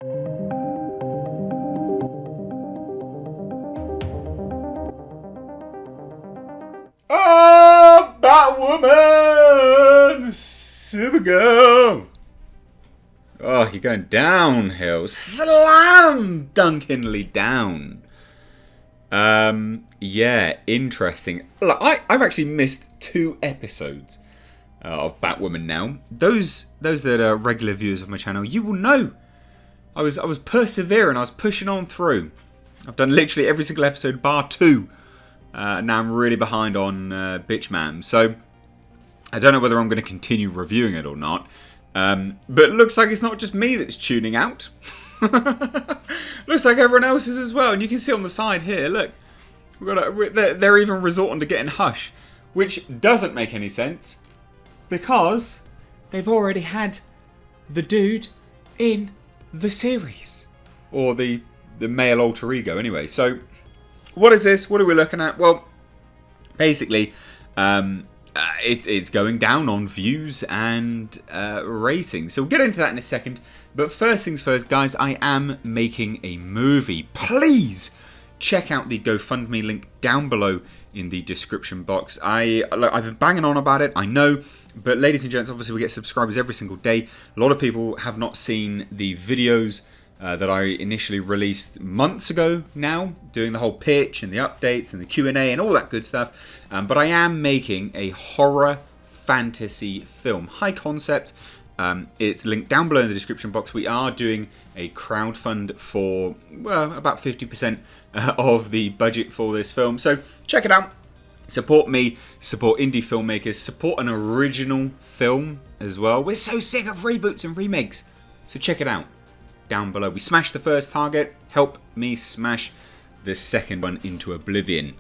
Oh, Batwoman Supergirl! Oh, you're going downhill. Slam dunkingly down. Yeah, interesting. Look, I've actually missed 2 episodes of Batwoman now. Those that are regular viewers of my channel, you will know. I was persevering. I was pushing on through. I've done literally every single episode bar 2. Now I'm really behind on Bitchman. So I don't know whether I'm going to continue reviewing it or not. But it looks like it's not just me that's tuning out. Looks like everyone else is as well. And you can see on the side here, look. They're even resorting to getting Hush. Which doesn't make any sense. Because they've already had the dude in the series. Or the male alter ego anyway. So what is this? What are we looking at? Well, basically, it's going down on views and ratings. So we'll get into that in a second. But first things first, guys, I am making a movie. Please check out the GoFundMe link down below in the description box. I've been banging on about it, I know. But ladies and gents, obviously we get subscribers every single day. A lot of people have not seen the videos that I initially released months ago now, doing the whole pitch and the updates and the Q&A and all that good stuff. But I am making a horror fantasy film. High concept. It's linked down below in the description box. We are doing a crowdfund for, well, about 50% of the budget for this film. So check it out. Support me, support indie filmmakers, support an original film as well. We're so sick of reboots and remakes. So check it out. Down below. We smashed the first target. Help me smash the second one into oblivion.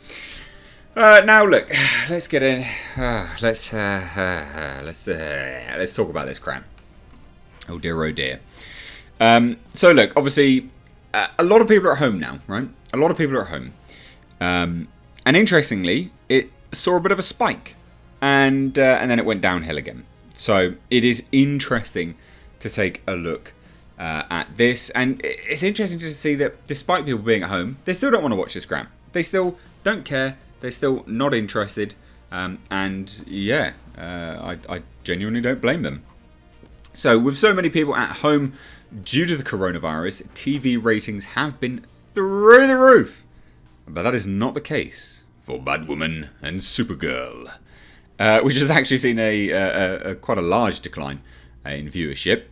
Now look, let's get in. Let's talk about this crap. Oh dear, oh dear. So look, obviously, a lot of people are at home now, right? A lot of people are at home, and interestingly, it saw a bit of a spike, and then it went downhill again. So it is interesting to take a look at this, and it's interesting to see that despite people being at home, they still don't want to watch this crap. They still don't care. They're still not interested, and yeah, I genuinely don't blame them. So with so many people at home due to the coronavirus, TV ratings have been through the roof. But that is not the case for Batwoman and Supergirl, which has actually seen a quite a large decline in viewership.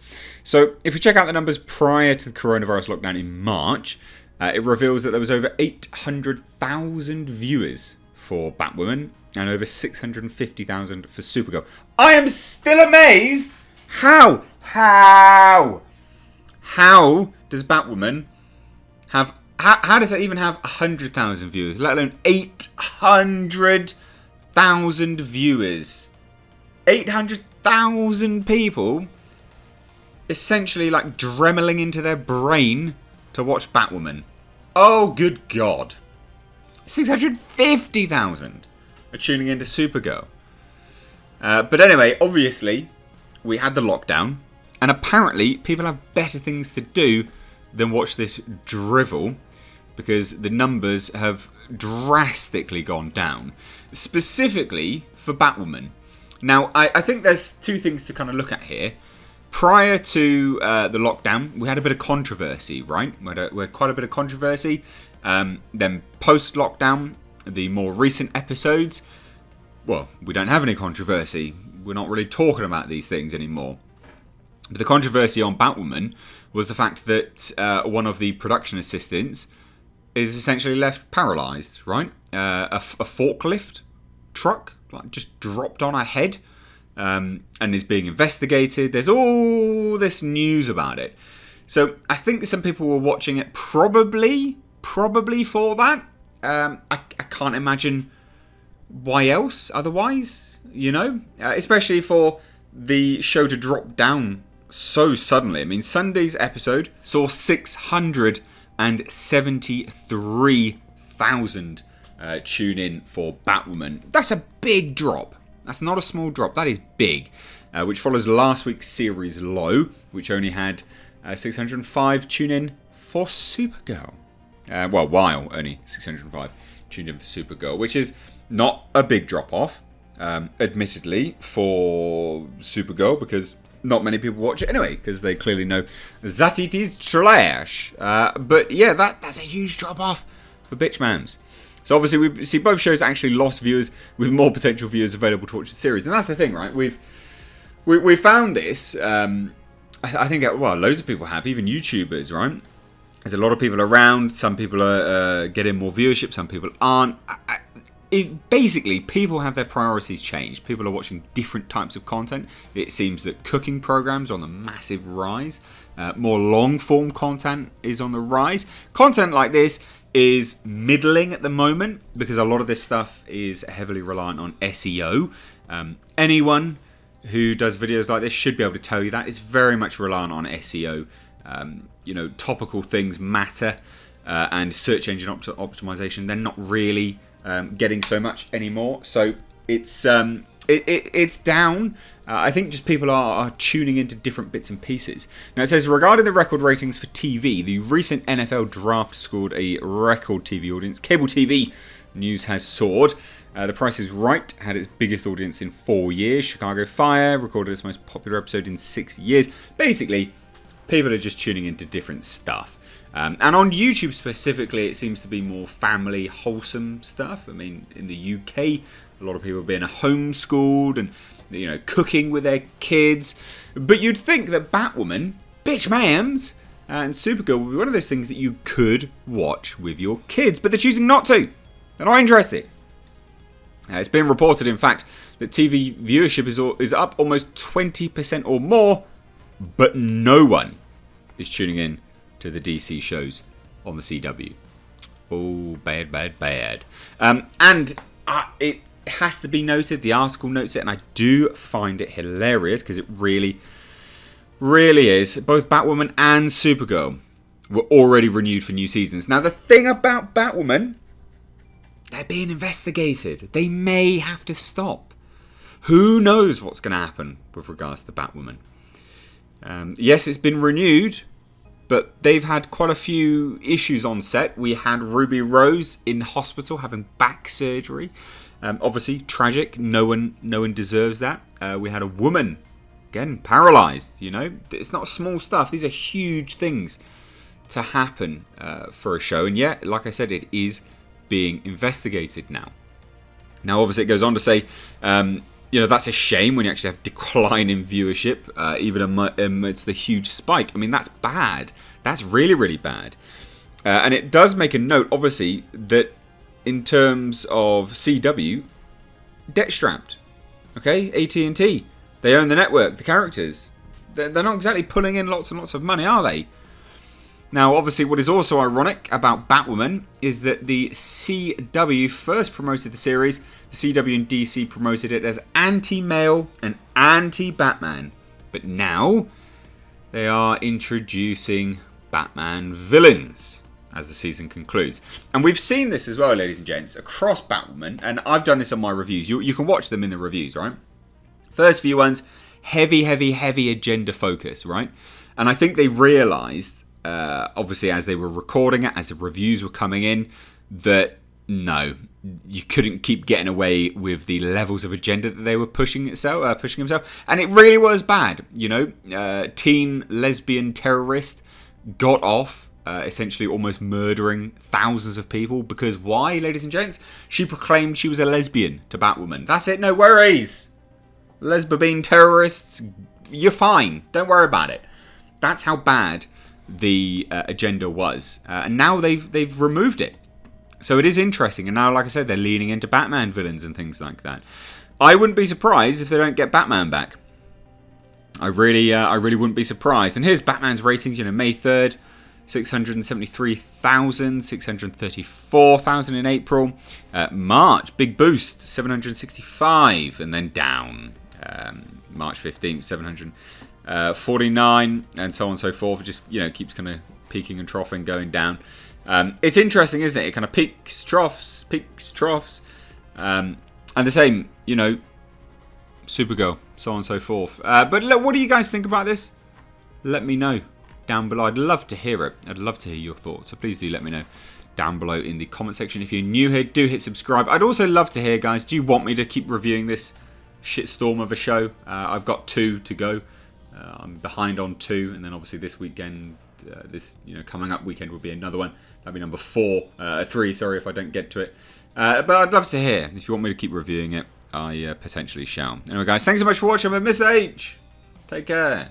So if we check out the numbers prior to the coronavirus lockdown in March, it reveals that there was over 800,000 viewers for Batwoman and over 650,000 for Supergirl. I am still amazed. How does Batwoman have? How does it even have 100,000 viewers, let alone 800,000 viewers? 800,000 people essentially like dremeling into their brain to watch Batwoman. Oh, good God. 650,000 are tuning into Supergirl. But anyway, obviously, we had the lockdown, and apparently people have better things to do than watch this drivel, because the numbers have drastically gone down, specifically for Batwoman. Now, I think there's 2 things to kind of look at here. Prior to the lockdown, we had a bit of controversy, right? We had quite a bit of controversy. Then post-lockdown, the more recent episodes, well, we don't have any controversy. We're not really talking about these things anymore. But the controversy on Batwoman was the fact that one of the production assistants is essentially left paralysed, right? A forklift truck like just dropped on her head. And is being investigated. There's all this news about it. So I think some people were watching it probably for that. I can't imagine why else otherwise, you know? Especially for the show to drop down so suddenly. I mean, Sunday's episode saw 673,000 tune in for Batwoman. That's a big drop. That's not a small drop. That is big. Which follows last week's series low, which only had 605 tune in for Supergirl. While only 605 tuned in for Supergirl, which is not a big drop-off, admittedly, for Supergirl, because not many people watch it anyway, because they clearly know that it is trash. But yeah, that's a huge drop-off for bitch mams. So obviously we see both shows actually lost viewers, with more potential viewers available to watch the series. And that's the thing, right? We found this, I think, loads of people have, even YouTubers, right? There's a lot of people around. Some people are getting more viewership, some people aren't. Basically, people have their priorities changed. People are watching different types of content. It seems that cooking programs are on the massive rise. More long-form content is on the rise. Content like this is middling at the moment, because a lot of this stuff is heavily reliant on SEO. Anyone who does videos like this should be able to tell you that. It's very much reliant on SEO. Topical things matter, and search engine optimization, they're not really getting so much anymore. So it's down. I think just people are tuning into different bits and pieces. Now it says, regarding the record ratings for TV, the recent NFL draft scored a record TV audience. Cable TV news has soared. The Price is Right had its biggest audience in 4 years. Chicago Fire recorded its most popular episode in 6 years. Basically, people are just tuning into different stuff. And on YouTube specifically, it seems to be more family, wholesome stuff. I mean, in the UK, a lot of people are being homeschooled and, cooking with their kids. But you'd think that Batwoman, bitch mams, and Supergirl would be one of those things that you could watch with your kids. But they're choosing not to. They're not interested. It's been reported, in fact, that TV viewership is up almost 20% or more, but no one is tuning in to the DC shows on the CW. Oh, bad, bad, bad. And it has to be noted, the article notes it, and I do find it hilarious, because it really, really is. Both Batwoman and Supergirl were already renewed for new seasons. Now, the thing about Batwoman, they're being investigated. They may have to stop. Who knows what's going to happen with regards to Batwoman. Yes, it's been renewed, but they've had quite a few issues on set. We had Ruby Rose in hospital having back surgery. Obviously, tragic. No one deserves that. We had a woman, again, paralysed. It's not small stuff. These are huge things to happen for a show. And yet, like I said, it is being investigated now. Now, obviously, it goes on to say, that's a shame when you actually have decline in viewership, even amidst the huge spike. I mean, that's bad. That's really, really bad. And it does make a note, obviously, that in terms of CW, debt-strapped. Okay? AT&T. They own the network, the characters. They're not exactly pulling in lots and lots of money, are they? Now, obviously, what is also ironic about Batwoman is that the CW first promoted the series. The CW and DC promoted it as anti-male and anti-Batman. But now, they are introducing Batman villains as the season concludes. And we've seen this as well, ladies and gents, across Batwoman. And I've done this on my reviews. You can watch them in the reviews, right? First few ones, heavy agenda focus, right? And I think they realised, obviously, as they were recording it, as the reviews were coming in, that no, you couldn't keep getting away with the levels of agenda that they were pushing himself, and it really was bad. Teen lesbian terrorist got off, essentially almost murdering thousands of people because why, ladies and gents? She proclaimed she was a lesbian to Batwoman. That's it. No worries, lesbian terrorists. You're fine. Don't worry about it. That's how bad the agenda was, and now they've removed it. So it is interesting, and now, like I said, they're leaning into Batman villains and things like that. I wouldn't be surprised if they don't get Batman back. I really wouldn't be surprised. And here's Batman's ratings. May 3rd, 673,000, 634,000 in April. March, big boost, 765, and then down. March 15th, 749, and so on and so forth. It just keeps kind of peaking and troughing, going down. It's interesting, isn't it? It kind of peaks, troughs, and the same, Supergirl, so on and so forth. But look, what do you guys think about this? Let me know down below. I'd love to hear it. I'd love to hear your thoughts. So please do let me know down below in the comment section. If you're new here, do hit subscribe. I'd also love to hear, guys, do you want me to keep reviewing this shitstorm of a show? I've got 2 to go. I'm behind on 2, and then obviously this weekend, coming up weekend will be another one. That'll be number 3. Sorry if I don't get to it. But I'd love to hear. If you want me to keep reviewing it, I potentially shall. Anyway, guys, thanks so much for watching. I'm Mr. H. Take care.